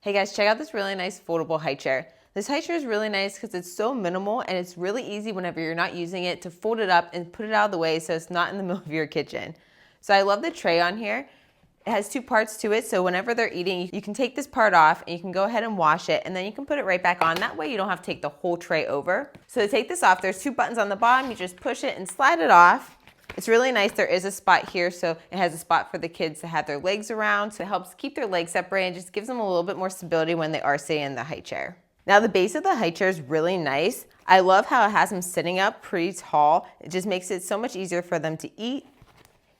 Hey guys, check out this really nice foldable high chair. This high chair is really nice because it's so minimal and it's really easy whenever you're not using it to fold it up and put it out of the way so it's not in the middle of your kitchen. So I love the tray on here. It has two parts to it, so whenever they're eating, you can take this part off and you can go ahead and wash it, and then you can put it right back on. That way you don't have to take the whole tray over. So to take this off, there's two buttons on the bottom. You just push it and slide it off. It's really nice. There is a spot here, so it has a spot for the kids to have their legs around, so it helps keep their legs separated and just gives them a little bit more stability when they are sitting in the high chair. Now the base of the high chair is really nice. I love how it has them sitting up pretty tall. It just makes it so much easier for them to eat.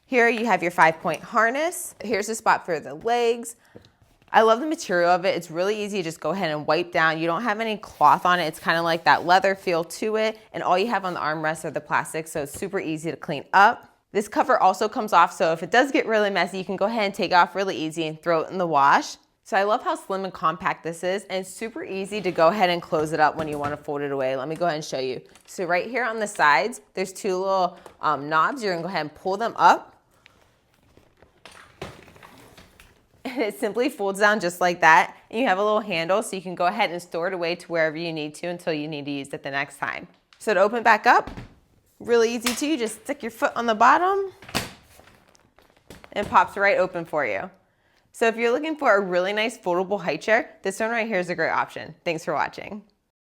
Here you have your 5-point harness. Here's a spot for the legs. I love the material of it. It's really easy to just go ahead and wipe down. You don't have any cloth on it. It's kind of like that leather feel to it. And all you have on the armrests are the plastic, so it's super easy to clean up. This cover also comes off, so if it does get really messy, you can go ahead and take it off really easy and throw it in the wash. So I love how slim and compact this is, and it's super easy to go ahead and close it up when you want to fold it away. Let me go ahead and show you. So right here on the sides, there's two little knobs. You're gonna go ahead and pull them up. And it simply folds down just like that. And you have a little handle so you can go ahead and store it away to wherever you need to until you need to use it the next time. So to open back up, really easy too. You just stick your foot on the bottom and it pops right open for you. So if you're looking for a really nice foldable high chair, this one right here is a great option. Thanks for watching.